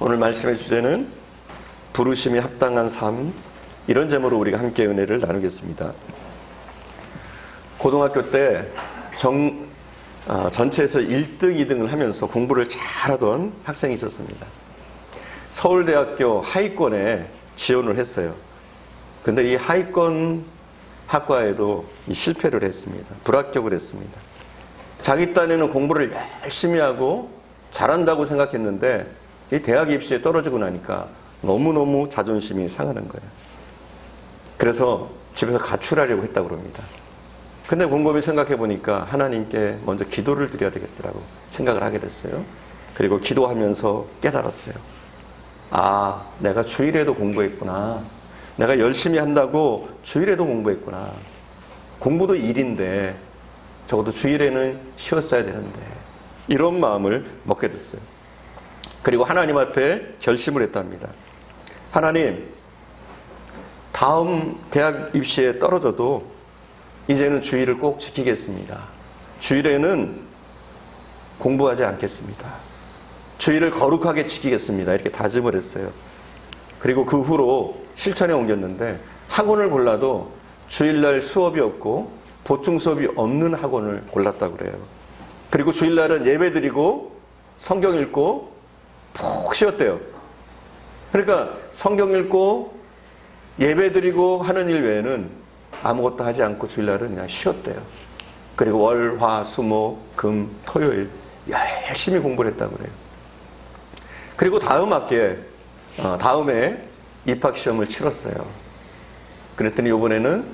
오늘 말씀의 주제는 부르심이 합당한 삶, 이런 제목으로 우리가 함께 은혜를 나누겠습니다. 고등학교 때 전체에서 1등, 2등을 하면서 공부를 잘하던 학생이 있었습니다. 서울대학교 하위권에 지원을 했어요. 근데 이 하위권 학과에도 실패를 했습니다. 불합격을 했습니다. 자기 딴에는 공부를 열심히 하고 잘한다고 생각했는데 이 대학 입시에 떨어지고 나니까 너무너무 자존심이 상하는 거예요. 그래서 집에서 가출하려고 했다고 합니다. 근데 곰곰이 생각해 보니까 하나님께 먼저 기도를 드려야 되겠더라고 생각을 하게 됐어요. 그리고 기도하면서 깨달았어요. 아, 내가 주일에도 공부했구나. 내가 열심히 한다고 주일에도 공부했구나. 공부도 일인데 적어도 주일에는 쉬었어야 되는데, 이런 마음을 먹게 됐어요. 그리고 하나님 앞에 결심을 했답니다. 하나님, 다음 대학 입시에 떨어져도 이제는 주일을 꼭 지키겠습니다. 주일에는 공부하지 않겠습니다. 주일을 거룩하게 지키겠습니다. 이렇게 다짐을 했어요. 그리고 그 후로 실천에 옮겼는데 학원을 골라도 주일날 수업이 없고 보충 수업이 없는 학원을 골랐다고 그래요. 그리고 주일날은 예배 드리고 성경 읽고 푹 쉬었대요. 그러니까 성경 읽고 예배 드리고 하는 일 외에는 아무것도 하지 않고 주일날은 그냥 쉬었대요. 그리고 월, 화, 수, 목, 금, 토요일 열심히 공부를 했다고 그래요. 그리고 다음에 입학시험을 치렀어요. 그랬더니 이번에는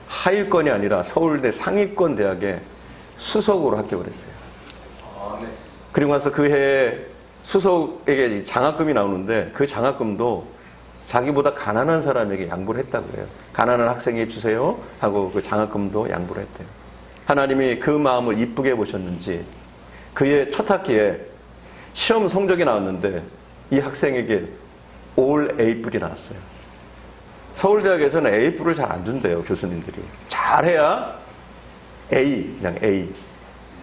하위권이 아니라 서울대 상위권 대학에 수석으로 합격을 했어요. 그리고 나서 그 해에 수석에게 장학금이 나오는데 그 장학금도 자기보다 가난한 사람에게 양보를 했다고 해요. 가난한 학생에게 주세요 하고 그 장학금도 양보를 했대요. 하나님이 그 마음을 이쁘게 보셨는지 그의 첫 학기에 시험 성적이 나왔는데 이 학생에게 올 A뿔이 나왔어요. 서울대학에서는 A뿔을 잘 안 준대요, 교수님들이. 잘해야 A, 그냥 A.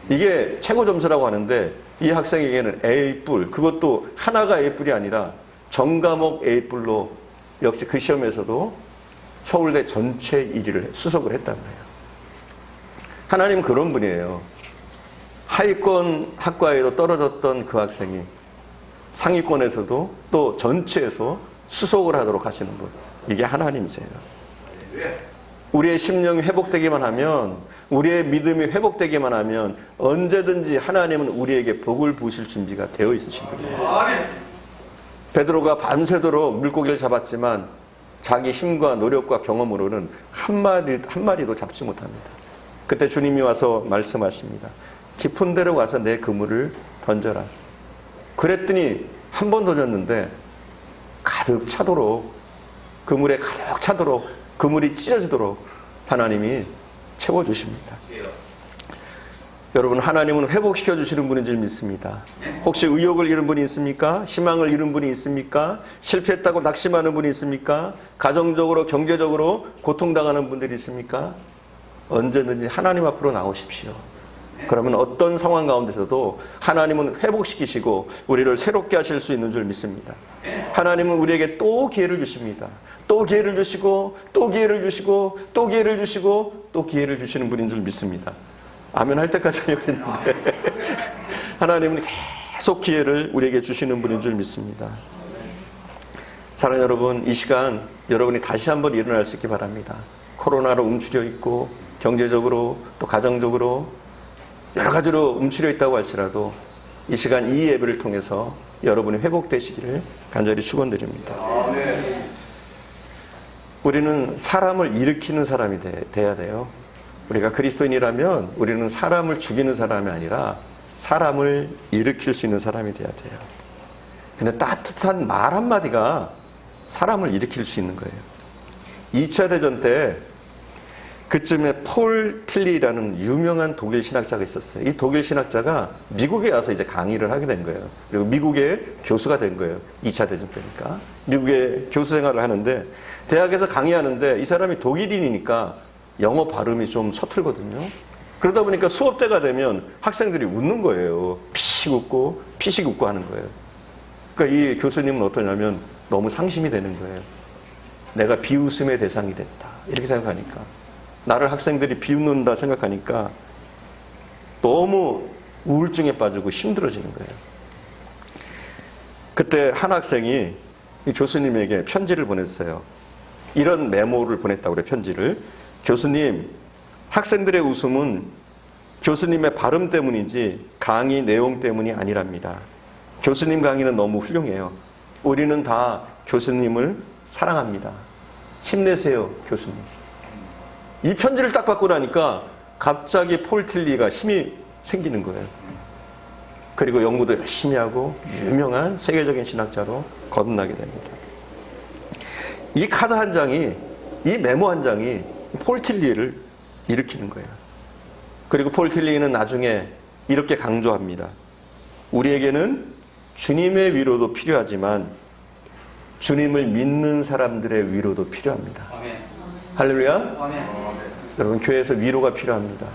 이게 최고 점수라고 하는데 이 학생에게는 A뿔, 그것도 하나가 A뿔이 아니라 전과목 A뿔로 역시 그 시험에서도 서울대 전체 1위를 수석을 했다고 해요. 하나님은 그런 분이에요. 하위권 학과에도 떨어졌던 그 학생이 상위권에서도 또 전체에서 수석을 하도록 하시는 분. 이게 하나님이세요. 우리의 심령이 회복되기만 하면, 우리의 믿음이 회복되기만 하면 언제든지 하나님은 우리에게 복을 부으실 준비가 되어 있으신 분이에요. 베드로가 밤새도록 물고기를 잡았지만 자기 힘과 노력과 경험으로는 한 마리도 잡지 못합니다. 그때 주님이 와서 말씀하십니다. 깊은 데로 와서 내 그물을 던져라. 그랬더니 한 번 던졌는데 가득 차도록, 그물에 가득 차도록, 그물이 찢어지도록 하나님이 채워주십니다. 여러분, 하나님은 회복시켜 주시는 분인 줄 믿습니다. 혹시 의욕을 잃은 분이 있습니까? 희망을 잃은 분이 있습니까? 실패했다고 낙심하는 분이 있습니까? 가정적으로, 경제적으로 고통당하는 분들이 있습니까? 언제든지 하나님 앞으로 나오십시오. 그러면 어떤 상황 가운데서도 하나님은 회복시키시고 우리를 새롭게 하실 수 있는 줄 믿습니다. 하나님은 우리에게 또 기회를 주십니다. 또 기회를 주시고 또 기회를 주시고 또 기회를 주시고 또 기회를 주시는 분인 줄 믿습니다. 아멘 할 때까지 하려고 했는데 하나님은 계속 기회를 우리에게 주시는 분인 줄 믿습니다. 사랑하는 여러분, 이 시간 여러분이 다시 한번 일어날 수 있기 바랍니다. 코로나로 움츠려 있고 경제적으로 또 가정적으로 여러 가지로 움츠려 있다고 할지라도 이 시간 이 예배를 통해서 여러분이 회복되시기를 간절히 축원드립니다. 우리는 사람을 일으키는 사람이 돼야 돼요. 우리가 그리스도인이라면 우리는 사람을 죽이는 사람이 아니라 사람을 일으킬 수 있는 사람이 돼야 돼요. 근데 따뜻한 말 한마디가 사람을 일으킬 수 있는 거예요. 2차 대전 때 그쯤에 폴 틸리라는 유명한 독일 신학자가 있었어요. 이 독일 신학자가 미국에 와서 이제 강의를 하게 된 거예요. 그리고 미국의 교수가 된 거예요. 2차 대전 때니까. 미국의 교수 생활을 하는데 대학에서 강의하는데 이 사람이 독일인이니까 영어 발음이 좀 서툴거든요. 그러다 보니까 수업 때가 되면 학생들이 웃는 거예요. 피식 웃고 하는 거예요. 그러니까 이 교수님은 어떠냐면 너무 상심이 되는 거예요. 내가 비웃음의 대상이 됐다. 이렇게 생각하니까. 나를 학생들이 비웃는다 생각하니까 너무 우울증에 빠지고 힘들어지는 거예요. 그때 한 학생이 이 교수님에게 편지를 보냈어요. 이런 메모를 보냈다고 그래요. 편지를. 교수님, 학생들의 웃음은 교수님의 발음 때문이지 강의 내용 때문이 아니랍니다. 교수님 강의는 너무 훌륭해요. 우리는 다 교수님을 사랑합니다. 힘내세요, 교수님. 이 편지를 딱 받고 나니까 갑자기 폴 틸리가 힘이 생기는 거예요. 그리고 연구도 열심히 하고 유명한 세계적인 신학자로 거듭나게 됩니다. 이 카드 한 장이, 이 메모 한 장이 폴 틸리를 일으키는 거예요. 그리고 폴 틸리는 나중에 이렇게 강조합니다. 우리에게는 주님의 위로도 필요하지만 주님을 믿는 사람들의 위로도 필요합니다. 아멘. 할렐루야. 아멘. 여러분, 교회에서 위로가 필요합니다.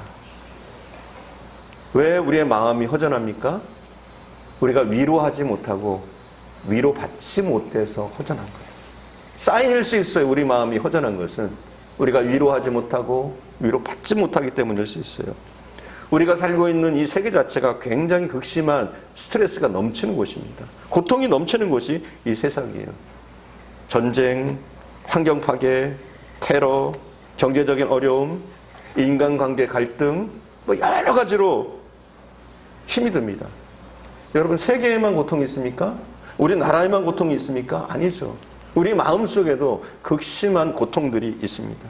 왜 우리의 마음이 허전합니까? 우리가 위로하지 못하고 위로받지 못해서 허전한 거예요. 사인일 수 있어요. 우리 마음이 허전한 것은 우리가 위로하지 못하고 위로받지 못하기 때문일 수 있어요. 우리가 살고 있는 이 세계 자체가 굉장히 극심한 스트레스가 넘치는 곳입니다. 고통이 넘치는 곳이 이 세상이에요. 전쟁, 환경 파괴, 테러, 경제적인 어려움, 인간관계 갈등, 뭐 여러 가지로 힘이 듭니다. 여러분, 세계에만 고통이 있습니까? 우리 나라에만 고통이 있습니까? 아니죠. 우리 마음속에도 극심한 고통들이 있습니다.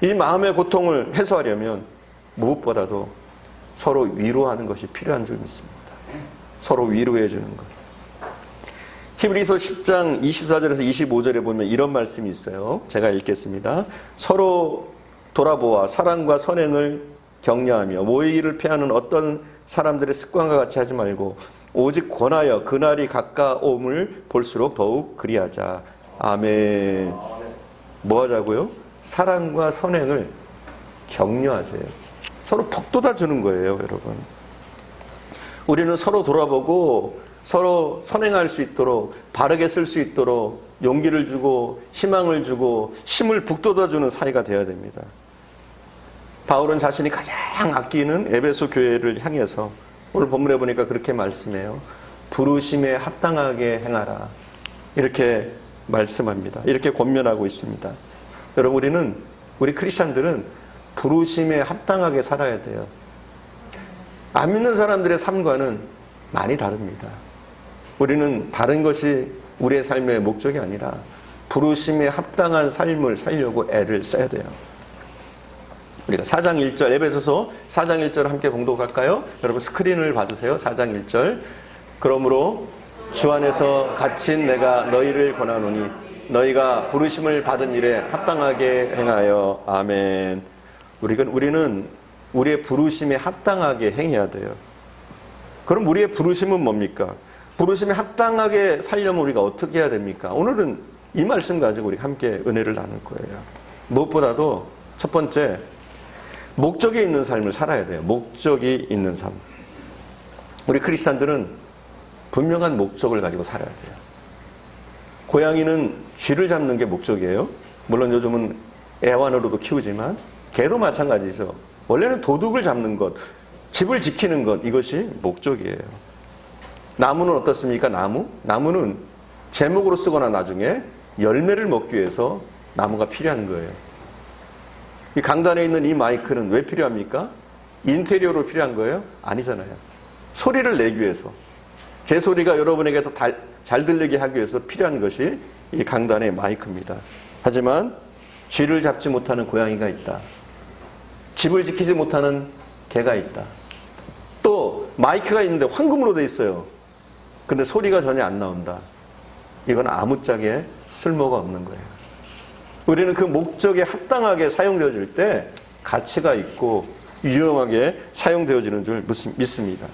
이 마음의 고통을 해소하려면 무엇보다도 서로 위로하는 것이 필요한 줄 믿습니다. 서로 위로해 주는 것. 히브리서 10장 24절에서 25절에 보면 이런 말씀이 있어요. 제가 읽겠습니다. 서로 돌아보아 사랑과 선행을 격려하며 모의를 패하는 어떤 사람들의 습관과 같이 하지 말고 오직 권하여 그날이 가까움을 볼수록 더욱 그리하자. 아멘. 뭐 하자고요? 사랑과 선행을 격려하세요. 서로 북돋아 주는 거예요, 여러분. 우리는 서로 돌아보고 서로 선행할 수 있도록, 바르게 쓸 수 있도록 용기를 주고 희망을 주고 힘을 북돋아 주는 사이가 되어야 됩니다. 바울은 자신이 가장 아끼는 에베소 교회를 향해서 오늘 본문에 보니까 그렇게 말씀해요. 부르심에 합당하게 행하라. 이렇게 말씀합니다. 이렇게 권면하고 있습니다. 여러분, 우리 크리스찬들은 부르심에 합당하게 살아야 돼요. 안 믿는 사람들의 삶과는 많이 다릅니다. 우리는 다른 것이 우리의 삶의 목적이 아니라 부르심에 합당한 삶을 살려고 애를 써야 돼요. 우리가 4장 1절, 에베소서 4장 1절 함께 봉독할까요? 여러분 스크린을 봐주세요. 4장 1절. 그러므로 주 안에서 갇힌 내가 너희를 권하노니 너희가 부르심을 받은 일에 합당하게 행하여. 아멘. 우리는 우리의 부르심에 합당하게 행해야 돼요. 그럼 우리의 부르심은 뭡니까? 부르심에 합당하게 살려면 우리가 어떻게 해야 됩니까? 오늘은 이 말씀 가지고 우리 함께 은혜를 나눌 거예요. 무엇보다도 첫 번째, 목적이 있는 삶을 살아야 돼요. 목적이 있는 삶. 우리 크리스찬들은 분명한 목적을 가지고 살아야 돼요. 고양이는 쥐를 잡는 게 목적이에요. 물론 요즘은 애완으로도 키우지만 개도 마찬가지죠. 원래는 도둑을 잡는 것, 집을 지키는 것, 이것이 목적이에요. 나무는 어떻습니까? 나무는 제목으로 쓰거나 나중에 열매를 먹기 위해서 나무가 필요한 거예요. 이 강단에 있는 이 마이크는 왜 필요합니까? 인테리어로 필요한 거예요? 아니잖아요. 소리를 내기 위해서, 제 소리가 여러분에게 더 잘 들리게 하기 위해서 필요한 것이 이 강단의 마이크입니다. 하지만 쥐를 잡지 못하는 고양이가 있다. 집을 지키지 못하는 개가 있다. 또 마이크가 있는데 황금으로 돼 있어요. 근데 소리가 전혀 안 나온다. 이건 아무짝에 쓸모가 없는 거예요. 우리는 그 목적에 합당하게 사용되어질 때 가치가 있고 유용하게 사용되어지는 줄 믿습니다.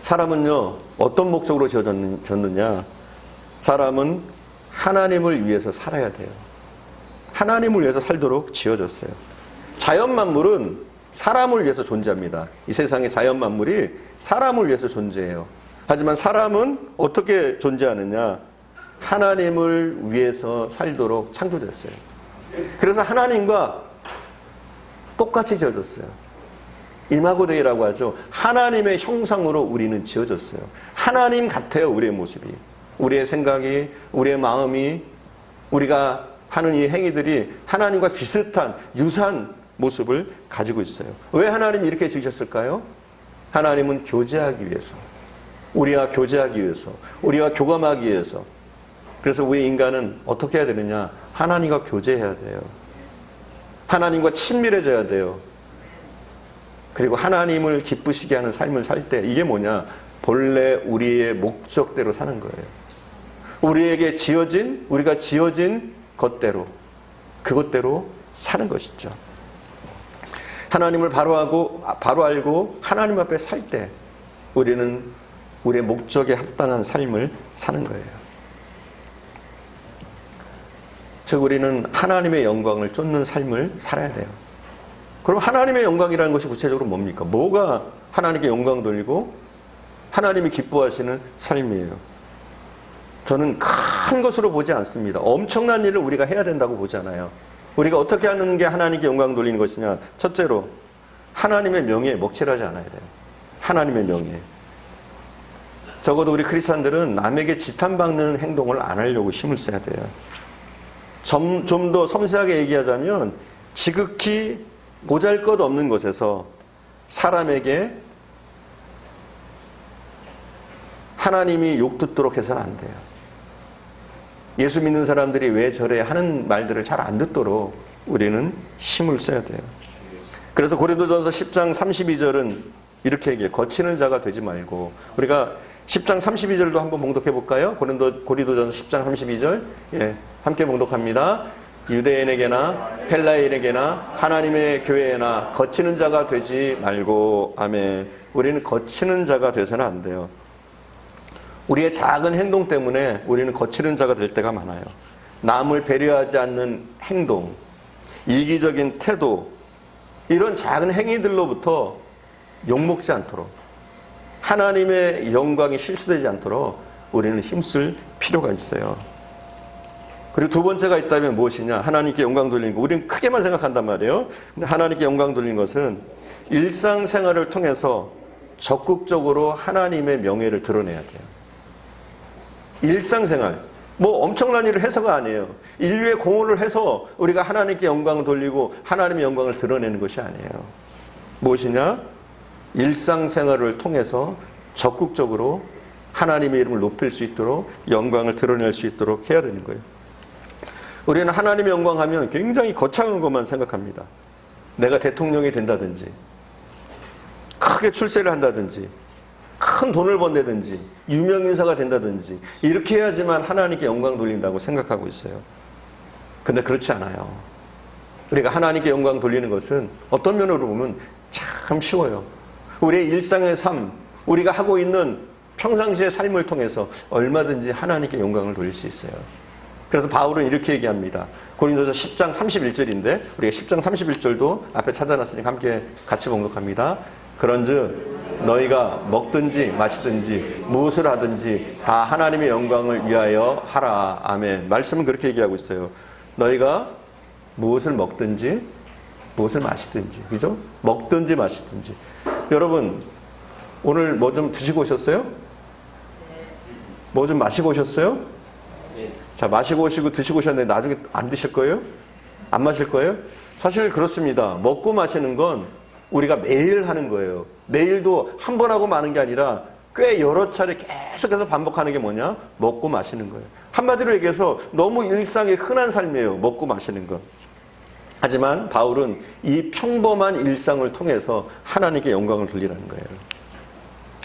사람은요, 어떤 목적으로 지어졌느냐? 사람은 하나님을 위해서 살아야 돼요. 하나님을 위해서 살도록 지어졌어요. 자연 만물은 사람을 위해서 존재합니다. 이 세상의 자연 만물이 사람을 위해서 존재해요. 하지만 사람은 어떻게 존재하느냐? 하나님을 위해서 살도록 창조됐어요. 그래서 하나님과 똑같이 지어졌어요. 이마고데이라고 하죠. 하나님의 형상으로 우리는 지어졌어요. 하나님 같아요, 우리의 모습이. 우리의 생각이, 우리의 마음이, 우리가 하는 이 행위들이 하나님과 비슷한 유사한 모습을 가지고 있어요. 왜 하나님이 이렇게 지으셨을까요? 하나님은 교제하기 위해서, 우리와 교제하기 위해서, 우리와 교감하기 위해서. 그래서 우리 인간은 어떻게 해야 되느냐? 하나님과 교제해야 돼요. 하나님과 친밀해져야 돼요. 그리고 하나님을 기쁘시게 하는 삶을 살 때 이게 뭐냐? 본래 우리의 목적대로 사는 거예요. 우리에게 지어진, 우리가 지어진 것대로, 그것대로 사는 것이죠. 하나님을 바로 알고 하나님 앞에 살 때 우리는 우리의 목적에 합당한 삶을 사는 거예요. 즉 우리는 하나님의 영광을 쫓는 삶을 살아야 돼요. 그럼 하나님의 영광이라는 것이 구체적으로 뭡니까? 뭐가 하나님께 영광 돌리고 하나님이 기뻐하시는 삶이에요? 저는 큰 것으로 보지 않습니다. 엄청난 일을 우리가 해야 된다고 보잖아요. 우리가 어떻게 하는 게 하나님께 영광 돌리는 것이냐? 첫째로 하나님의 명예에 먹칠하지 않아야 돼요. 하나님의 명예. 적어도 우리 크리스찬들은 남에게 지탄받는 행동을 안 하려고 힘을 써야 돼요. 좀 더 섬세하게 얘기하자면 지극히 보잘것없는 것에서 사람에게 하나님이 욕 듣도록 해서는 안 돼요. 예수 믿는 사람들이 왜 저래 하는 말들을 잘 안 듣도록 우리는 힘을 써야 돼요. 그래서 고린도전서 10장 32절은 이렇게 얘기해요. 거치는 자가 되지 말고. 우리가 10장 32절도 한번 봉독해 볼까요? 고린도전서 10장 32절. 예, 함께 봉독합니다. 유대인에게나 헬라인에게나 하나님의 교회에나 거치는 자가 되지 말고. 아멘. 우리는 거치는 자가 돼서는 안 돼요. 우리의 작은 행동 때문에 우리는 거치는 자가 될 때가 많아요. 남을 배려하지 않는 행동, 이기적인 태도, 이런 작은 행위들로부터 욕먹지 않도록, 하나님의 영광이 실수되지 않도록 우리는 힘쓸 필요가 있어요. 그리고 두 번째가 있다면 무엇이냐? 하나님께 영광 돌리는 거. 우리는 크게만 생각한단 말이에요. 근데 하나님께 영광 돌리는 것은 일상생활을 통해서 적극적으로 하나님의 명예를 드러내야 돼요. 일상생활, 뭐 엄청난 일을 해서가 아니에요. 인류의 공헌을 해서 우리가 하나님께 영광을 돌리고 하나님의 영광을 드러내는 것이 아니에요. 무엇이냐? 일상생활을 통해서 적극적으로 하나님의 이름을 높일 수 있도록, 영광을 드러낼 수 있도록 해야 되는 거예요. 우리는 하나님의 영광하면 굉장히 거창한 것만 생각합니다. 내가 대통령이 된다든지, 크게 출세를 한다든지, 큰 돈을 번다든지, 유명인사가 된다든지, 이렇게 해야지만 하나님께 영광 돌린다고 생각하고 있어요. 근데 그렇지 않아요. 우리가 하나님께 영광 돌리는 것은 어떤 면으로 보면 참 쉬워요. 우리의 일상의 삶, 우리가 하고 있는 평상시의 삶을 통해서 얼마든지 하나님께 영광을 돌릴 수 있어요. 그래서 바울은 이렇게 얘기합니다. 고린도서 10장 31절인데 우리가 10장 31절도 앞에 찾아놨으니까 함께 같이 봉독합니다. 그런즉 너희가 먹든지 마시든지 무엇을 하든지 다 하나님의 영광을 위하여 하라. 아멘. 말씀은 그렇게 얘기하고 있어요. 너희가 무엇을 먹든지 무엇을 마시든지, 그죠? 먹든지 마시든지. 여러분 오늘 뭐 좀 드시고 오셨어요? 뭐 좀 마시고 오셨어요? 자, 마시고 오시고 드시고 오셨는데 나중에 안 드실 거예요? 안 마실 거예요? 사실 그렇습니다. 먹고 마시는 건 우리가 매일 하는 거예요. 매일도 한 번 하고 마는 게 아니라 꽤 여러 차례 계속해서 반복하는 게 뭐냐? 먹고 마시는 거예요. 한마디로 얘기해서 너무 일상의 흔한 삶이에요. 먹고 마시는 건. 하지만 바울은 이 평범한 일상을 통해서 하나님께 영광을 돌리라는 거예요.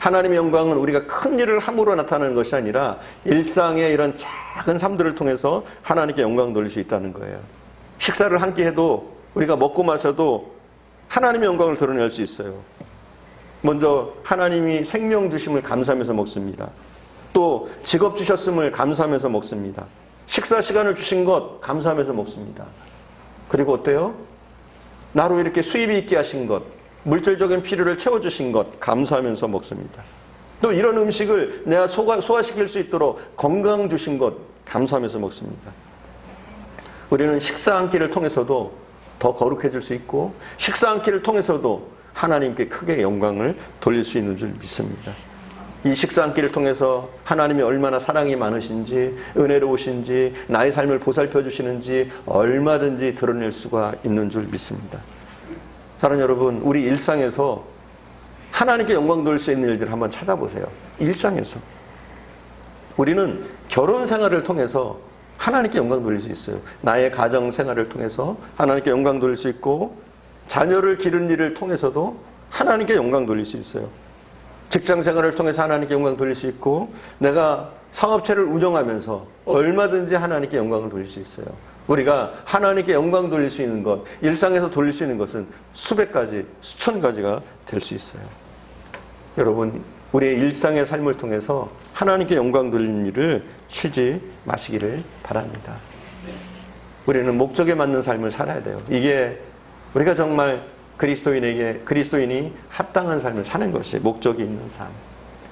하나님의 영광은 우리가 큰 일을 함으로 나타나는 것이 아니라 일상의 이런 작은 삶들을 통해서 하나님께 영광 돌릴 수 있다는 거예요. 식사를 한 끼 해도 우리가 먹고 마셔도 하나님의 영광을 드러낼 수 있어요. 먼저 하나님이 생명 주심을 감사하면서 먹습니다. 또 직업 주셨음을 감사하면서 먹습니다. 식사 시간을 주신 것 감사하면서 먹습니다. 그리고 어때요? 나로 이렇게 수입이 있게 하신 것, 물질적인 필요를 채워주신 것 감사하면서 먹습니다. 또 이런 음식을 내가 소화시킬 수 있도록 건강 주신 것 감사하면서 먹습니다. 우리는 식사 한 끼를 통해서도 더 거룩해질 수 있고 식사 한 끼를 통해서도 하나님께 크게 영광을 돌릴 수 있는 줄 믿습니다. 이 식사 한 끼를 통해서 하나님이 얼마나 사랑이 많으신지 은혜로우신지 나의 삶을 보살펴 주시는지 얼마든지 드러낼 수가 있는 줄 믿습니다. 사랑하는 여러분, 우리 일상에서 하나님께 영광 돌릴 수 있는 일들을 한번 찾아보세요. 일상에서 우리는 결혼 생활을 통해서 하나님께 영광 돌릴 수 있어요. 나의 가정 생활을 통해서 하나님께 영광 돌릴 수 있고 자녀를 기르는 일을 통해서도 하나님께 영광 돌릴 수 있어요. 직장 생활을 통해서 하나님께 영광 돌릴 수 있고 내가 사업체를 운영하면서 얼마든지 하나님께 영광을 돌릴 수 있어요. 우리가 하나님께 영광 돌릴 수 있는 것, 일상에서 돌릴 수 있는 것은 수백 가지, 수천 가지가 될 수 있어요. 여러분, 우리의 일상의 삶을 통해서 하나님께 영광 돌리는 일을 쉬지 마시기를 바랍니다. 우리는 목적에 맞는 삶을 살아야 돼요. 이게 우리가 정말 그리스도인이 합당한 삶을 사는 것이 목적이 있는 삶,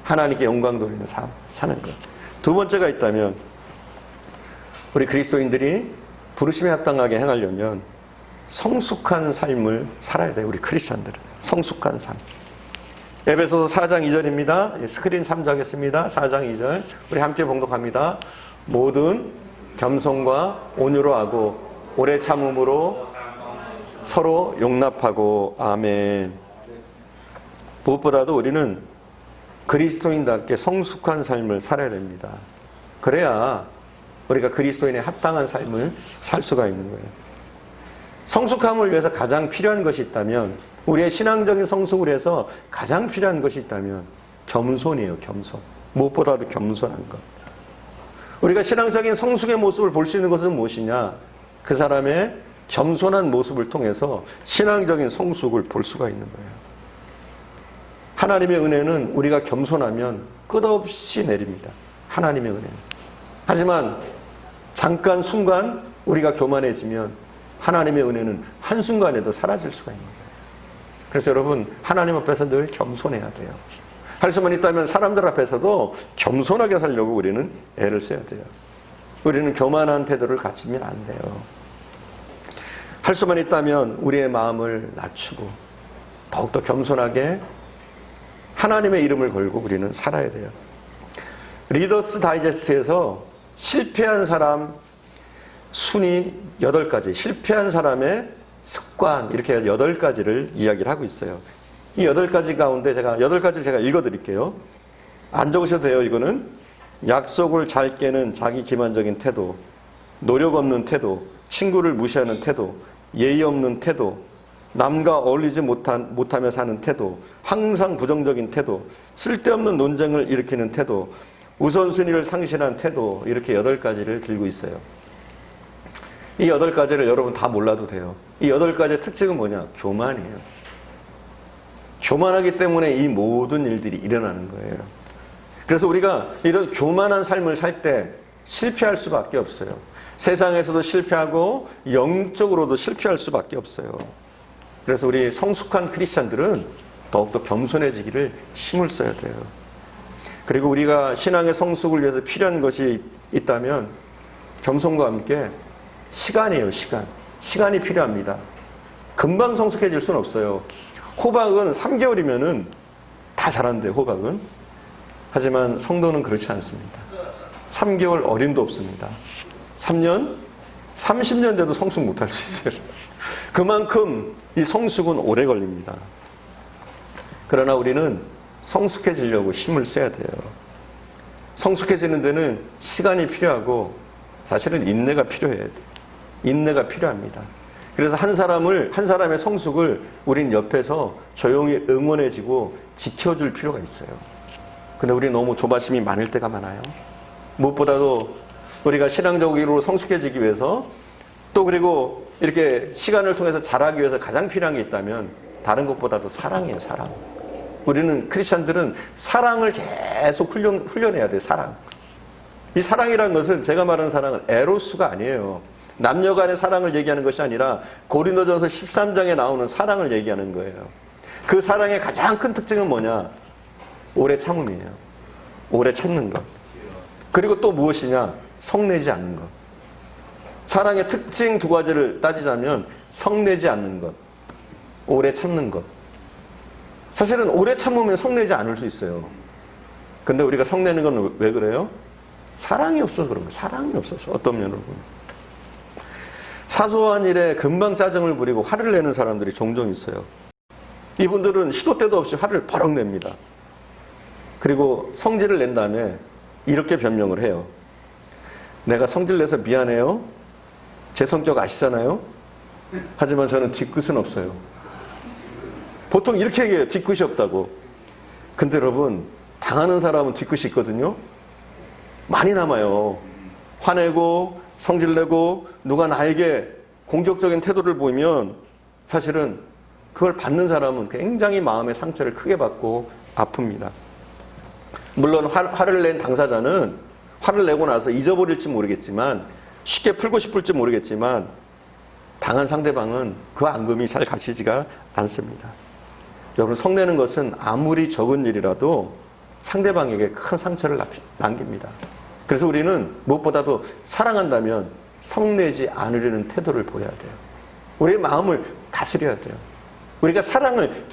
하나님께 영광 돌리는 삶 사는 것. 두 번째가 있다면 우리 그리스도인들이 부르심에 합당하게 행하려면 성숙한 삶을 살아야 돼요. 우리 크리스천들은 성숙한 삶. 에베소서 4장 2절입니다. 스크린 참조하겠습니다. 4장 2절 우리 함께 봉독합니다. 모든 겸손과 온유로 하고 오래 참음으로 서로 용납하고. 아멘. 무엇보다도 우리는 그리스도인답게 성숙한 삶을 살아야 됩니다. 그래야 우리가 그리스도인의 합당한 삶을 살 수가 있는 거예요. 성숙함을 위해서 가장 필요한 것이 있다면, 우리의 신앙적인 성숙을 위해서 가장 필요한 것이 있다면 겸손이에요. 겸손. 무엇보다도 겸손한 것. 우리가 신앙적인 성숙의 모습을 볼 수 있는 것은 무엇이냐? 그 사람의 겸손한 모습을 통해서 신앙적인 성숙을 볼 수가 있는 거예요. 하나님의 은혜는 우리가 겸손하면 끝없이 내립니다. 하나님의 은혜는. 하지만 잠깐 순간 우리가 교만해지면 하나님의 은혜는 한순간에도 사라질 수가 있는 거예요. 그래서 여러분, 하나님 앞에서 늘 겸손해야 돼요. 할 수만 있다면 사람들 앞에서도 겸손하게 살려고 우리는 애를 써야 돼요. 우리는 교만한 태도를 갖추면 안 돼요. 할 수만 있다면 우리의 마음을 낮추고 더욱더 겸손하게 하나님의 이름을 걸고 우리는 살아야 돼요. 리더스 다이제스트에서 실패한 사람 순위 8가지, 실패한 사람의 습관, 이렇게 8가지를 이야기를 하고 있어요. 이 8가지 가운데 제가 8가지를 제가 읽어드릴게요. 안 적으셔도 돼요. 이거는 약속을 잘 깨는 자기 기만적인 태도, 노력 없는 태도, 친구를 무시하는 태도, 예의 없는 태도, 남과 어울리지 못하며 사는 태도, 항상 부정적인 태도, 쓸데없는 논쟁을 일으키는 태도, 우선순위를 상실한 태도, 이렇게 8가지를 들고 있어요. 이 8가지를 여러분 다 몰라도 돼요. 이 8가지의 특징은 뭐냐? 교만이에요. 교만하기 때문에 이 모든 일들이 일어나는 거예요. 그래서 우리가 이런 교만한 삶을 살 때 실패할 수밖에 없어요. 세상에서도 실패하고 영적으로도 실패할 수밖에 없어요. 그래서 우리 성숙한 크리스찬들은 더욱더 겸손해지기를 힘을 써야 돼요. 그리고 우리가 신앙의 성숙을 위해서 필요한 것이 있다면 겸손과 함께 시간이에요. 시간이 필요합니다. 금방 성숙해질 수는 없어요. 호박은 3개월이면은 다 자란대요. 호박은. 하지만 성도는 그렇지 않습니다. 3개월 어림도 없습니다. 3년, 30년 돼도 성숙 못할 수 있어요. 그만큼 이 성숙은 오래 걸립니다. 그러나 우리는 성숙해지려고 힘을 써야 돼요. 성숙해지는 데는 시간이 필요하고 사실은 인내가 필요해야 돼요. 인내가 필요합니다. 그래서 한 사람의 성숙을 우린 옆에서 조용히 응원해주고 지켜줄 필요가 있어요. 근데 우리 너무 조바심이 많을 때가 많아요. 무엇보다도 우리가 신앙적으로 성숙해지기 위해서 또 그리고 이렇게 시간을 통해서 자라기 위해서 가장 필요한 게 있다면 다른 것보다도 사랑이에요. 사랑. 우리는 크리스찬들은 사랑을 계속 훈련해야 돼요. 사랑. 이 사랑이라는 것은 제가 말하는 사랑은 에로스가 아니에요. 남녀 간의 사랑을 얘기하는 것이 아니라 고린도전서 13장에 나오는 사랑을 얘기하는 거예요. 그 사랑의 가장 큰 특징은 뭐냐? 오래 참음이에요. 오래 참는 것. 그리고 또 무엇이냐? 성내지 않는 것. 사랑의 특징 두 가지를 따지자면 성내지 않는 것, 오래 참는 것. 사실은 오래 참으면 성내지 않을 수 있어요. 근데 우리가 성내는 건 왜 그래요? 사랑이 없어서 그런 거예요. 사랑이 없어서. 어떤 면으로 보면. 사소한 일에 금방 짜증을 부리고 화를 내는 사람들이 종종 있어요. 이분들은 시도 때도 없이 화를 버럭 냅니다. 그리고 성질을 낸 다음에 이렇게 변명을 해요. 내가 성질 내서 미안해요. 제 성격 아시잖아요. 하지만 저는 뒤끝은 없어요. 보통 이렇게 얘기해요. 뒤끝이 없다고. 근데 여러분, 당하는 사람은 뒤끝이 있거든요. 많이 남아요. 화내고 성질내고 누가 나에게 공격적인 태도를 보이면 사실은 그걸 받는 사람은 굉장히 마음의 상처를 크게 받고 아픕니다. 물론 화를 낸 당사자는 화를 내고 나서 잊어버릴지 모르겠지만, 쉽게 풀고 싶을지 모르겠지만, 당한 상대방은 그 앙금이 잘 가시지가 않습니다. 여러분, 성내는 것은 아무리 적은 일이라도 상대방에게 큰 상처를 남깁니다. 그래서 우리는 무엇보다도 사랑한다면 성내지 않으려는 태도를 보여야 돼요. 우리의 마음을 다스려야 돼요. 우리가 사랑을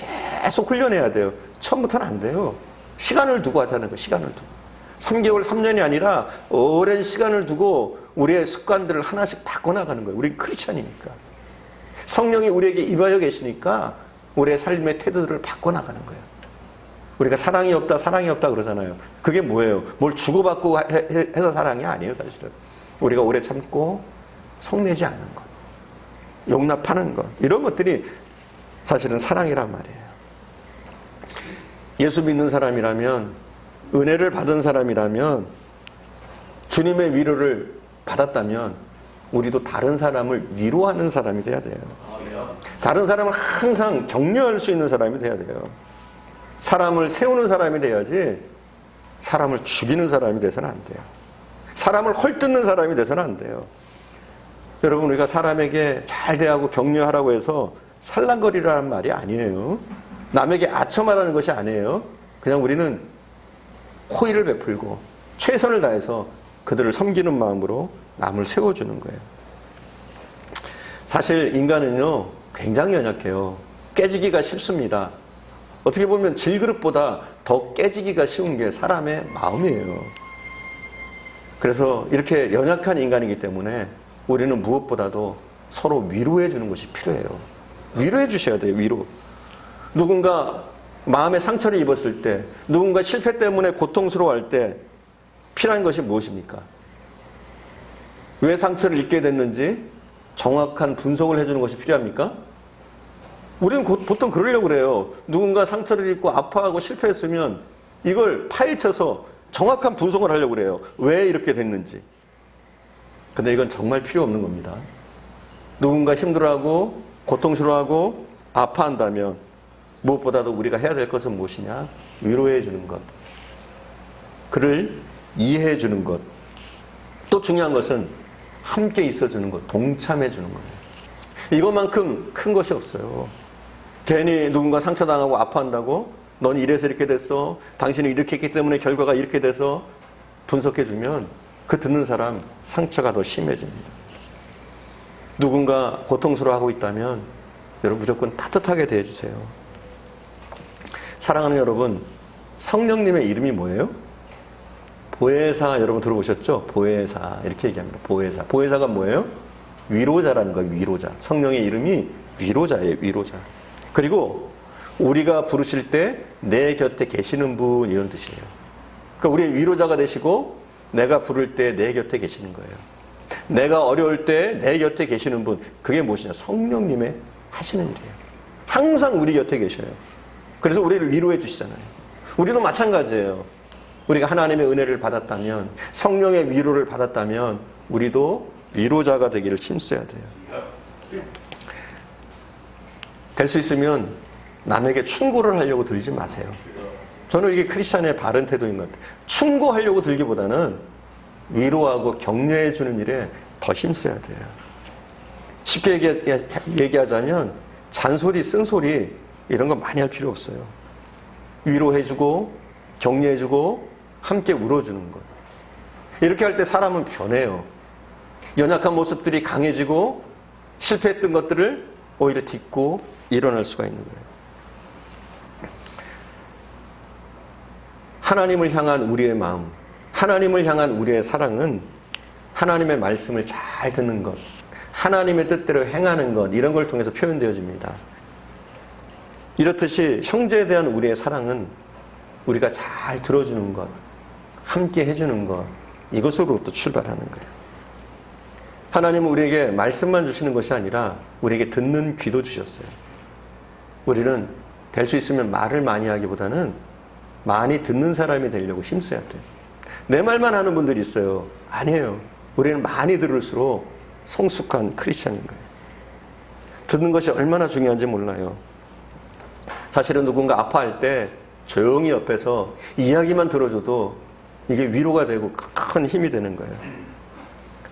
계속 훈련해야 돼요. 처음부터는 안 돼요. 시간을 두고 하자는 거예요. 시간을 두고. 3개월, 3년이 아니라 오랜 시간을 두고 우리의 습관들을 하나씩 바꿔나가는 거예요. 우리는 크리스찬이니까. 성령이 우리에게 임하여 계시니까 우리의 삶의 태도들을 바꿔나가는 거예요. 우리가 사랑이 없다, 사랑이 없다 그러잖아요. 그게 뭐예요? 뭘 주고받고 해서 사랑이 아니에요, 사실은. 우리가 오래 참고 성내지 않는 것, 용납하는 것, 이런 것들이 사실은 사랑이란 말이에요. 예수 믿는 사람이라면, 은혜를 받은 사람이라면, 주님의 위로를 받았다면 우리도 다른 사람을 위로하는 사람이 돼야 돼요. 다른 사람을 항상 격려할 수 있는 사람이 돼야 돼요. 사람을 세우는 사람이 돼야지 사람을 죽이는 사람이 돼서는 안 돼요. 사람을 헐뜯는 사람이 돼서는 안 돼요. 여러분, 우리가 사람에게 잘 대하고 격려하라고 해서 살랑거리라는 말이 아니에요. 남에게 아첨 말하는 것이 아니에요. 그냥 우리는 호의를 베풀고 최선을 다해서 그들을 섬기는 마음으로 남을 세워주는 거예요. 사실 인간은요, 굉장히 연약해요. 깨지기가 쉽습니다. 어떻게 보면 질그릇보다 더 깨지기가 쉬운 게 사람의 마음이에요. 그래서 이렇게 연약한 인간이기 때문에 우리는 무엇보다도 서로 위로해 주는 것이 필요해요. 위로해 주셔야 돼요. 위로. 누군가 마음의 상처를 입었을 때, 누군가 실패 때문에 고통스러워할 때 필요한 것이 무엇입니까? 왜 상처를 입게 됐는지 정확한 분석을 해주는 것이 필요합니까? 우리는 보통 그러려고 그래요. 누군가 상처를 입고 아파하고 실패했으면 이걸 파헤쳐서 정확한 분석을 하려고 그래요. 왜 이렇게 됐는지. 근데 이건 정말 필요 없는 겁니다. 누군가 힘들어하고 고통스러워하고 아파한다면 무엇보다도 우리가 해야 될 것은 무엇이냐? 위로해 주는 것. 그를 이해해 주는 것. 또 중요한 것은 함께 있어 주는 것. 동참해 주는 거예요. 이것만큼 큰 것이 없어요. 괜히 누군가 상처당하고 아파한다고 넌 이래서 이렇게 됐어. 당신이 이렇게 했기 때문에 결과가 이렇게 돼서 분석해 주면 그 듣는 사람 상처가 더 심해집니다. 누군가 고통스러워하고 있다면 여러분 무조건 따뜻하게 대해주세요. 사랑하는 여러분, 성령님의 이름이 뭐예요? 보혜사, 여러분 들어보셨죠? 보혜사 이렇게 얘기합니다. 보혜사. 보혜사가 뭐예요? 위로자라는 거예요. 위로자. 성령의 이름이 위로자예요. 위로자. 그리고 우리가 부르실 때 내 곁에 계시는 분, 이런 뜻이에요. 그러니까 우리의 위로자가 되시고 내가 부를 때 내 곁에 계시는 거예요. 내가 어려울 때 내 곁에 계시는 분, 그게 무엇이냐? 성령님의 하시는 일이에요. 항상 우리 곁에 계셔요. 그래서 우리를 위로해 주시잖아요. 우리도 마찬가지예요. 우리가 하나님의 은혜를 받았다면, 성령의 위로를 받았다면 우리도 위로자가 되기를 힘써야 돼요. 될 수 있으면 남에게 충고를 하려고 들지 마세요. 저는 이게 크리스찬의 바른 태도인 것 같아요. 충고하려고 들기보다는 위로하고 격려해 주는 일에 더 힘써야 돼요. 쉽게 얘기하자면 잔소리, 쓴소리 이런 거 많이 할 필요 없어요. 위로해 주고 격려해주고 함께 울어주는 것. 이렇게 할 때 사람은 변해요. 연약한 모습들이 강해지고 실패했던 것들을 오히려 딛고 일어날 수가 있는 거예요. 하나님을 향한 우리의 마음, 하나님을 향한 우리의 사랑은 하나님의 말씀을 잘 듣는 것, 하나님의 뜻대로 행하는 것, 이런 걸 통해서 표현되어집니다. 이렇듯이 형제에 대한 우리의 사랑은 우리가 잘 들어주는 것, 함께 해주는 것, 이것으로부터 출발하는 거예요. 하나님은 우리에게 말씀만 주시는 것이 아니라 우리에게 듣는 귀도 주셨어요. 우리는 될 수 있으면 말을 많이 하기보다는 많이 듣는 사람이 되려고 힘써야 돼요. 내 말만 하는 분들이 있어요. 아니에요. 우리는 많이 들을수록 성숙한 크리스찬인 거예요. 듣는 것이 얼마나 중요한지 몰라요. 사실은 누군가 아파할 때 조용히 옆에서 이야기만 들어줘도 이게 위로가 되고 큰 힘이 되는 거예요.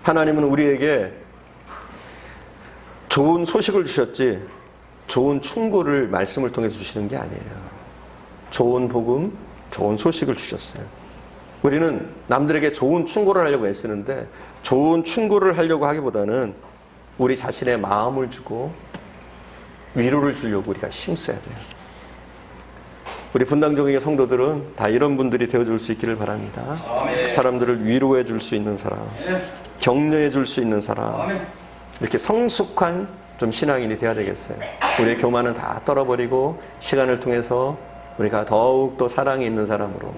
하나님은 우리에게 좋은 소식을 주셨지 좋은 충고를 말씀을 통해서 주시는 게 아니에요. 좋은 복음, 좋은 소식을 주셨어요. 우리는 남들에게 좋은 충고를 하려고 애쓰는데 좋은 충고를 하려고 하기보다는 우리 자신의 마음을 주고 위로를 주려고 우리가 힘써야 돼요. 우리 분당종의 성도들은 다 이런 분들이 되어줄 수 있기를 바랍니다. 아멘. 사람들을 위로해 줄 수 있는 사람, 격려해 줄 수 있는 사람, 아멘. 이렇게 성숙한 좀 신앙인이 되어야 되겠어요. 우리의 교만은 다 떨어버리고 시간을 통해서 우리가 더욱더 사랑이 있는 사람으로,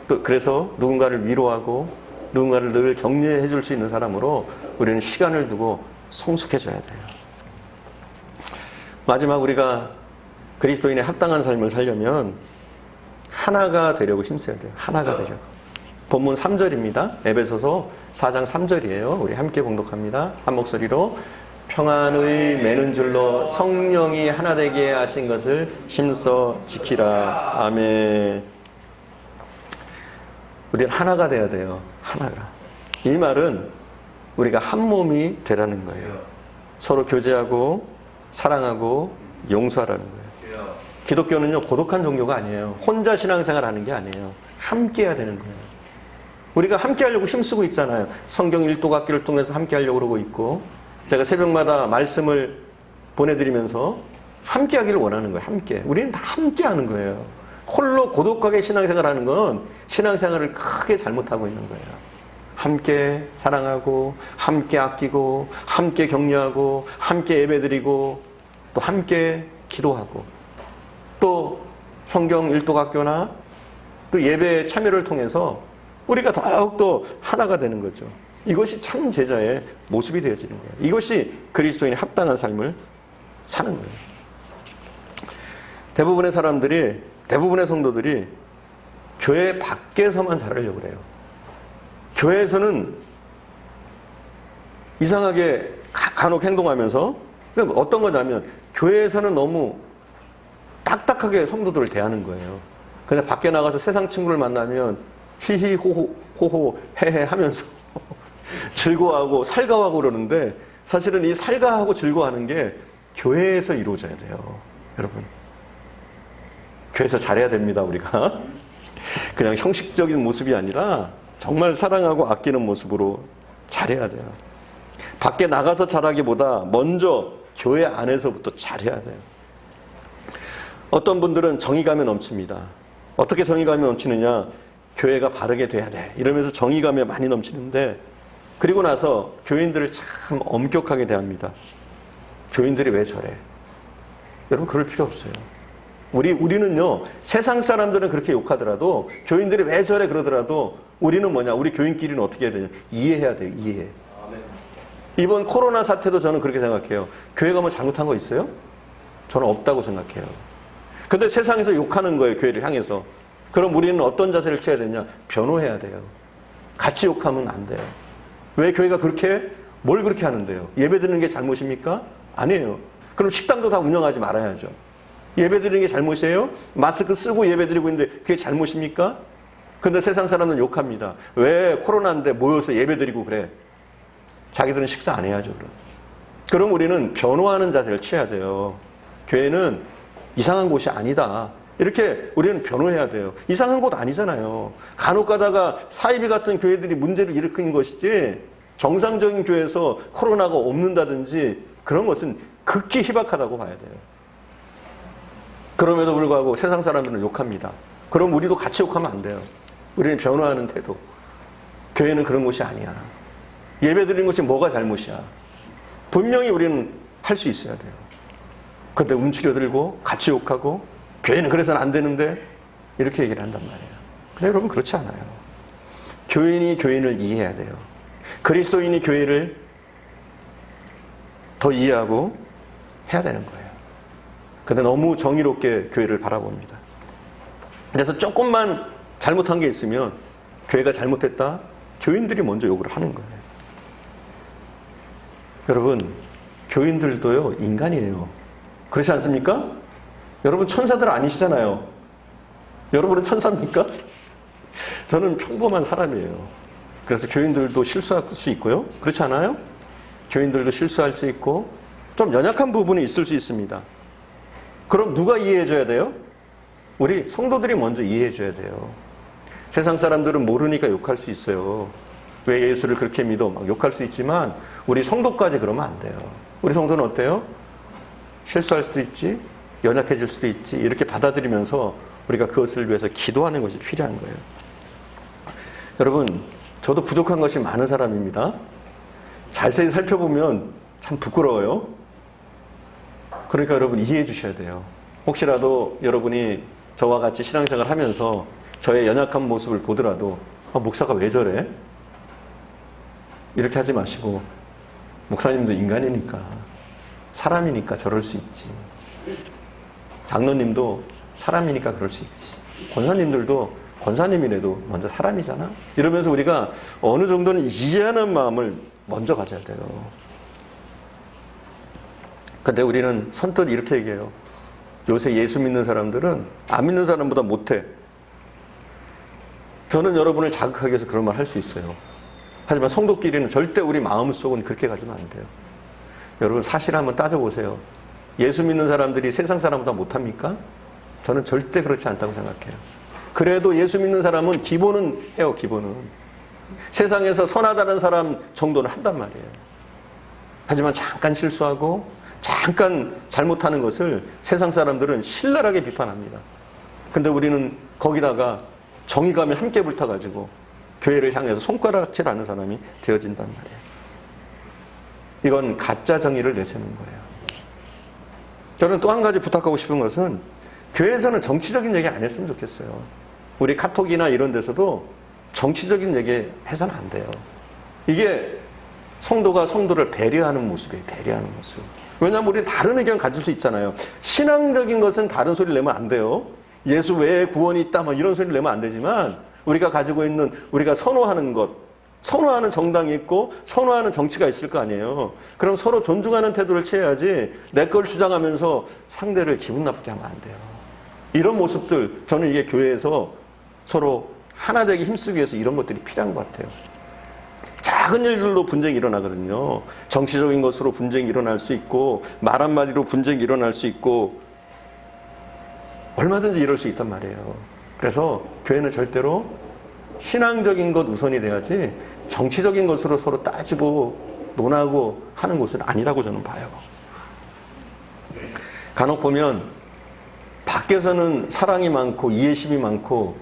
또 그래서 누군가를 위로하고 누군가를 늘 격려해 줄 수 있는 사람으로 우리는 시간을 두고 성숙해져야 돼요. 마지막 우리가 그리스도인의 합당한 삶을 살려면 하나가 되려고 힘써야 돼요. 하나가 되려고. 본문 3절입니다. 에베소서 4장 3절이에요. 우리 함께 봉독합니다. 한 목소리로 평안의 매는 줄로 성령이 하나 되게 하신 것을 힘써 지키라. 아멘. 우리는 하나가 돼야 돼요. 하나가. 이 말은 우리가 한 몸이 되라는 거예요. 서로 교제하고 사랑하고 용서하라는 거예요. 기독교는요, 고독한 종교가 아니에요. 혼자 신앙생활 하는 게 아니에요. 함께 해야 되는 거예요. 우리가 함께 하려고 힘쓰고 있잖아요. 성경 일독학기를 통해서 함께 하려고 그러고 있고, 제가 새벽마다 말씀을 보내드리면서 함께 하기를 원하는 거예요. 함께. 우리는 다 함께 하는 거예요. 홀로 고독하게 신앙생활 하는 건 신앙생활을 크게 잘못하고 있는 거예요. 함께 사랑하고, 함께 아끼고, 함께 격려하고, 함께 예배드리고, 또 함께 기도하고, 또 성경 일독학교나 또 예배에 참여를 통해서 우리가 더욱더 하나가 되는 거죠. 이것이 참 제자의 모습이 되어지는 거예요. 이것이 그리스도인의 합당한 삶을 사는 거예요. 대부분의 사람들이, 대부분의 성도들이 교회 밖에서만 잘하려고 그래요. 교회에서는 이상하게 간혹 행동하면서, 어떤 거냐면 교회에서는 너무 딱딱하게 성도들을 대하는 거예요. 근데 밖에 나가서 세상 친구를 만나면 히히 호호 헤헤 하면서 즐거워하고 살가워하고 그러는데, 사실은 이 살가하고 즐거워하는 게 교회에서 이루어져야 돼요. 여러분, 교회에서 잘해야 됩니다. 우리가 그냥 형식적인 모습이 아니라 정말 사랑하고 아끼는 모습으로 잘해야 돼요. 밖에 나가서 잘하기보다 먼저 교회 안에서부터 잘해야 돼요. 어떤 분들은 정의감에 넘칩니다. 어떻게 정의감에 넘치느냐? 교회가 바르게 돼야 돼, 이러면서 정의감에 많이 넘치는데, 그리고 나서 교인들을 참 엄격하게 대합니다. 교인들이 왜 저래? 여러분, 그럴 필요 없어요. 우리는요, 세상 사람들은 그렇게 욕하더라도, 교인들이 왜 저래 그러더라도, 우리는 뭐냐? 우리 교인끼리는 어떻게 해야 되냐? 이해해야 돼요. 이해. 이번 코로나 사태도 저는 그렇게 생각해요. 교회가 뭐 잘못한 거 있어요? 저는 없다고 생각해요. 근데 세상에서 욕하는 거예요, 교회를 향해서. 그럼 우리는 어떤 자세를 취해야 되냐? 변호해야 돼요. 같이 욕하면 안 돼요. 왜 교회가 뭘 그렇게 하는데요? 예배 드리는 게 잘못입니까? 아니에요. 그럼 식당도 다 운영하지 말아야죠. 예배 드리는 게 잘못이에요? 마스크 쓰고 예배 드리고 있는데 그게 잘못입니까? 근데 세상 사람은 욕합니다. 왜 코로나인데 모여서 예배 드리고 그래? 자기들은 식사 안 해야죠, 그럼 우리는 변호하는 자세를 취해야 돼요. 교회는 이상한 곳이 아니다. 이렇게 우리는 변호해야 돼요. 이상한 곳 아니잖아요. 간혹 가다가 사이비 같은 교회들이 문제를 일으키는 것이지 정상적인 교회에서 코로나가 없는다든지 그런 것은 극히 희박하다고 봐야 돼요. 그럼에도 불구하고 세상 사람들은 욕합니다. 그럼 우리도 같이 욕하면 안 돼요. 우리는 변호하는 태도. 교회는 그런 곳이 아니야. 예배 드리는 것이 뭐가 잘못이야. 분명히 우리는 할 수 있어야 돼요. 그런데 움츠려들고 같이 욕하고 교회는 그래서는 안 되는데 이렇게 얘기를 한단 말이에요. 근데 여러분 그렇지 않아요. 교인이 교인을 이해해야 돼요. 그리스도인이 교회를 더 이해하고 해야 되는 거예요. 근데 너무 정의롭게 교회를 바라봅니다. 그래서 조금만 잘못한 게 있으면 교회가 잘못했다? 교인들이 먼저 욕을 하는 거예요. 여러분, 교인들도요, 인간이에요. 그렇지 않습니까? 여러분 천사들 아니시잖아요. 여러분은 천사입니까? 저는 평범한 사람이에요. 그래서 교인들도 실수할 수 있고요. 그렇지 않아요? 교인들도 실수할 수 있고 좀 연약한 부분이 있을 수 있습니다. 그럼 누가 이해해 줘야 돼요? 우리 성도들이 먼저 이해해 줘야 돼요. 세상 사람들은 모르니까 욕할 수 있어요. 왜 예수를 그렇게 믿어? 막 욕할 수 있지만 우리 성도까지 그러면 안 돼요. 우리 성도는 어때요? 실수할 수도 있지, 연약해질 수도 있지, 이렇게 받아들이면서 우리가 그것을 위해서 기도하는 것이 필요한 거예요. 여러분, 저도 부족한 것이 많은 사람입니다. 자세히 살펴보면 참 부끄러워요. 그러니까 여러분 이해해 주셔야 돼요. 혹시라도 여러분이 저와 같이 신앙생활 하면서 저의 연약한 모습을 보더라도 목사가 왜 저래? 이렇게 하지 마시고 목사님도 인간이니까 사람이니까 저럴 수 있지. 장로님도 사람이니까 그럴 수 있지. 권사님들도 권사님이라도 먼저 사람이잖아. 이러면서 우리가 어느 정도는 이해하는 마음을 먼저 가져야 돼요. 근데 우리는 선뜻 이렇게 얘기해요. 요새 예수 믿는 사람들은 안 믿는 사람보다 못해. 저는 여러분을 자극하기 위해서 그런 말 할 수 있어요. 하지만 성도끼리는 절대 우리 마음속은 그렇게 가지면 안 돼요. 여러분 사실 한번 따져보세요. 예수 믿는 사람들이 세상 사람보다 못합니까? 저는 절대 그렇지 않다고 생각해요. 그래도 예수 믿는 사람은 기본은 해요. 기본은. 세상에서 선하다는 사람 정도는 한단 말이에요. 하지만 잠깐 실수하고 잠깐 잘못하는 것을 세상 사람들은 신랄하게 비판합니다. 근데 우리는 거기다가 정의감이 함께 불타가지고 교회를 향해서 손가락질하는 사람이 되어진단 말이에요. 이건 가짜 정의를 내세우는 거예요. 저는 또 한 가지 부탁하고 싶은 것은 교회에서는 정치적인 얘기 안 했으면 좋겠어요. 우리 카톡이나 이런 데서도 정치적인 얘기 해서는 안 돼요. 이게 성도가 성도를 배려하는 모습이에요. 배려하는 모습. 왜냐하면 우리는 다른 의견 가질 수 있잖아요. 신앙적인 것은 다른 소리를 내면 안 돼요. 예수 외에 구원이 있다 뭐 이런 소리를 내면 안 되지만 우리가 가지고 있는 우리가 선호하는 것, 선호하는 정당이 있고 선호하는 정치가 있을 거 아니에요. 그럼 서로 존중하는 태도를 취해야지 내 걸 주장하면서 상대를 기분 나쁘게 하면 안 돼요. 이런 모습들, 저는 이게 교회에서 서로 하나 되기 힘쓰기 위해서 이런 것들이 필요한 것 같아요. 작은 일들로 분쟁이 일어나거든요. 정치적인 것으로 분쟁이 일어날 수 있고 말 한마디로 분쟁이 일어날 수 있고 얼마든지 이럴 수 있단 말이에요. 그래서 교회는 절대로 신앙적인 것 우선이 돼야지 정치적인 것으로 서로 따지고 논하고 하는 곳은 아니라고 저는 봐요. 간혹 보면 밖에서는 사랑이 많고 이해심이 많고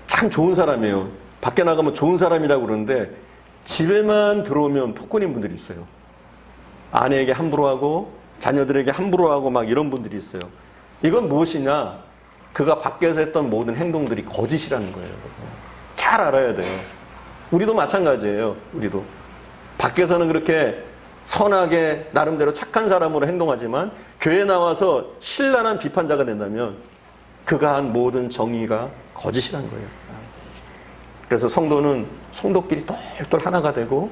참 좋은 사람이에요. 밖에 나가면 좋은 사람이라고 그러는데 집에만 들어오면 폭군인 분들이 있어요. 아내에게 함부로 하고 자녀들에게 함부로 하고 막 이런 분들이 있어요. 이건 무엇이냐? 그가 밖에서 했던 모든 행동들이 거짓이라는 거예요. 잘 알아야 돼요. 우리도 마찬가지예요. 우리도. 밖에서는 그렇게 선하게 나름대로 착한 사람으로 행동하지만 교회에 나와서 신랄한 비판자가 된다면 그가 한 모든 정의가 거짓이라는 거예요. 그래서 성도는 성도끼리 똘똘 하나가 되고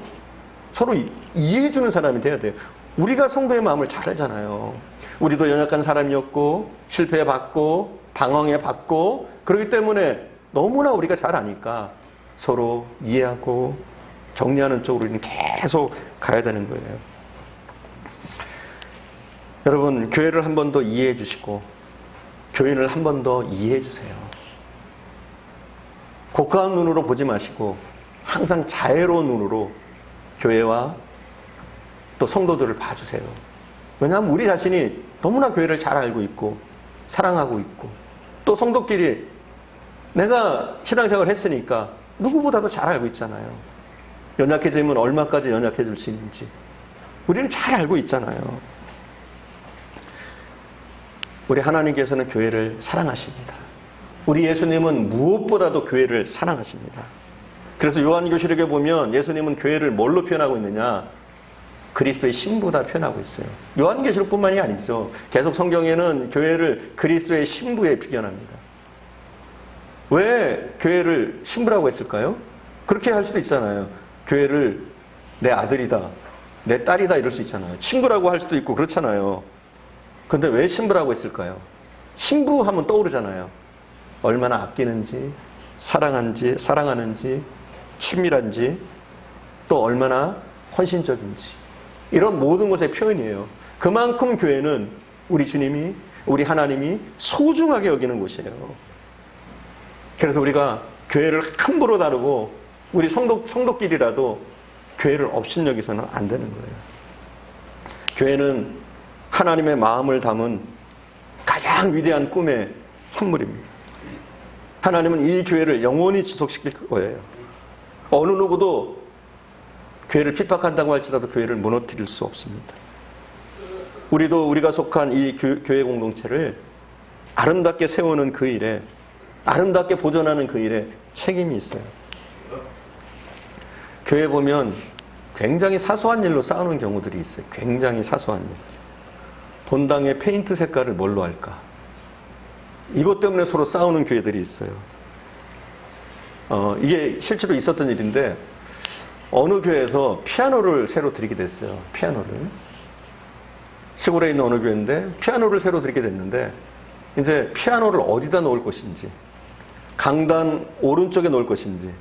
서로 이해해주는 사람이 돼야 돼요. 우리가 성도의 마음을 잘 알잖아요. 우리도 연약한 사람이었고 실패해봤고 방황해봤고 그렇기 때문에 너무나 우리가 잘 아니까 서로 이해하고 정리하는 쪽으로 우리는 계속 가야 되는 거예요. 여러분 교회를 한 번 더 이해해 주시고 교인을 한 번 더 이해해 주세요. 고가한 눈으로 보지 마시고 항상 자애로운 눈으로 교회와 또 성도들을 봐주세요. 왜냐하면 우리 자신이 너무나 교회를 잘 알고 있고 사랑하고 있고 또 성도끼리 내가 신앙생활을 했으니까 누구보다도 잘 알고 있잖아요. 연약해지면 얼마까지 연약해질 수 있는지 우리는 잘 알고 있잖아요. 우리 하나님께서는 교회를 사랑하십니다. 우리 예수님은 무엇보다도 교회를 사랑하십니다. 그래서 요한계시록에 보면 예수님은 교회를 뭘로 표현하고 있느냐? 그리스도의 신부다 표현하고 있어요. 요한계시록뿐만이 아니죠. 계속 성경에는 교회를 그리스도의 신부에 비견합니다. 왜 교회를 신부라고 했을까요? 그렇게 할 수도 있잖아요. 교회를 내 아들이다, 내 딸이다 이럴 수 있잖아요. 친구라고 할 수도 있고 그렇잖아요. 근데 왜 신부라고 했을까요? 신부 하면 떠오르잖아요. 얼마나 아끼는지, 사랑하는지, 친밀한지, 또 얼마나 헌신적인지. 이런 모든 것의 표현이에요. 그만큼 교회는 우리 주님이, 우리 하나님이 소중하게 여기는 곳이에요. 그래서 우리가 교회를 함부로 다루고 우리 성도끼리라도 교회를 업신여기서는 안 되는 거예요. 교회는 하나님의 마음을 담은 가장 위대한 꿈의 산물입니다. 하나님은 이 교회를 영원히 지속시킬 거예요. 어느 누구도 교회를 핍박한다고 할지라도 교회를 무너뜨릴 수 없습니다. 우리도 우리가 속한 이 교회 공동체를 아름답게 세우는 그 일에, 아름답게 보존하는 그 일에 책임이 있어요. 교회 보면 굉장히 사소한 일로 싸우는 경우들이 있어요. 굉장히 사소한 일. 본당의 페인트 색깔을 뭘로 할까? 이것 때문에 서로 싸우는 교회들이 있어요. 이게 실제로 있었던 일인데 어느 교회에서 피아노를 새로 드리게 됐어요. 피아노를. 시골에 있는 어느 교회인데 피아노를 새로 드리게 됐는데 이제 피아노를 어디다 놓을 것인지, 강단 오른쪽에 놓을 것인지,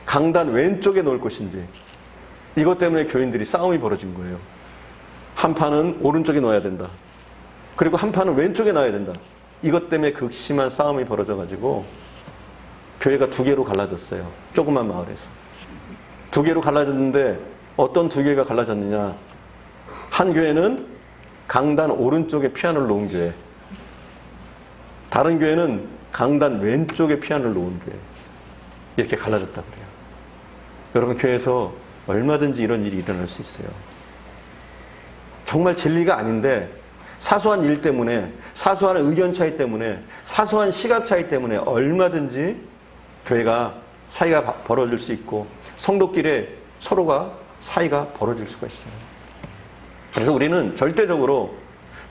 강단 왼쪽에 놓을 것인지, 이것 때문에 교인들이 싸움이 벌어진 거예요. 한 판은 오른쪽에 놓아야 된다. 그리고 한 판은 왼쪽에 놔야 된다. 이것 때문에 극심한 싸움이 벌어져가지고 교회가 두 개로 갈라졌어요. 조그만 마을에서. 두 개로 갈라졌는데 어떤 두 개가 갈라졌느냐. 한 교회는 강단 오른쪽에 피아노를 놓은 교회. 다른 교회는 강단 왼쪽에 피아노를 놓은 교회. 이렇게 갈라졌다고 그래요. 여러분, 교회에서 얼마든지 이런 일이 일어날 수 있어요. 정말 진리가 아닌데 사소한 일 때문에, 사소한 의견 차이 때문에, 사소한 시각 차이 때문에 얼마든지 교회가 사이가 벌어질 수 있고 성도끼리 서로가 사이가 벌어질 수가 있어요. 그래서 우리는 절대적으로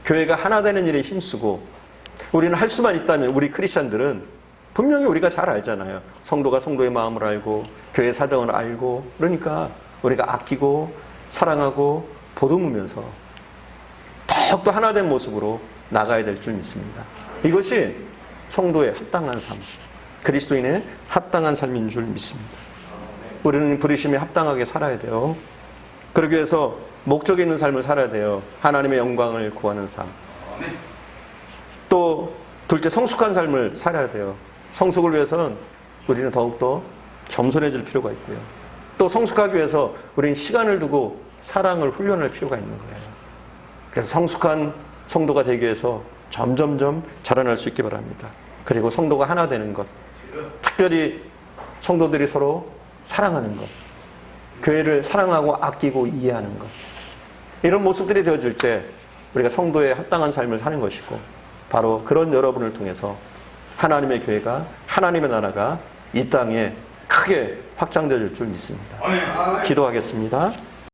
교회가 하나 되는 일에 힘쓰고, 우리는 할 수만 있다면, 우리 크리스찬들은 분명히 우리가 잘 알잖아요. 성도가 성도의 마음을 알고 교회 사정을 알고, 그러니까 우리가 아끼고 사랑하고 보듬으면서 더욱더 하나 된 모습으로 나가야 될 줄 믿습니다. 이것이 성도의 합당한 삶, 그리스도인의 합당한 삶인 줄 믿습니다. 우리는 부르심에 합당하게 살아야 돼요. 그러기 위해서 목적이 있는 삶을 살아야 돼요. 하나님의 영광을 구하는 삶. 또 둘째, 성숙한 삶을 살아야 돼요. 성숙을 위해서는 우리는 더욱더 겸손해질 필요가 있고요. 또 성숙하기 위해서 우리는 시간을 두고 사랑을 훈련할 필요가 있는 거예요. 그래서 성숙한 성도가 되기 위해서 점점점 자라날 수 있기 바랍니다. 그리고 성도가 하나 되는 것, 특별히 성도들이 서로 사랑하는 것, 교회를 사랑하고 아끼고 이해하는 것, 이런 모습들이 되어질 때 우리가 성도의 합당한 삶을 사는 것이고, 바로 그런 여러분을 통해서 하나님의 교회가, 하나님의 나라가 이 땅에 크게 확장되어질 줄 믿습니다. 기도하겠습니다.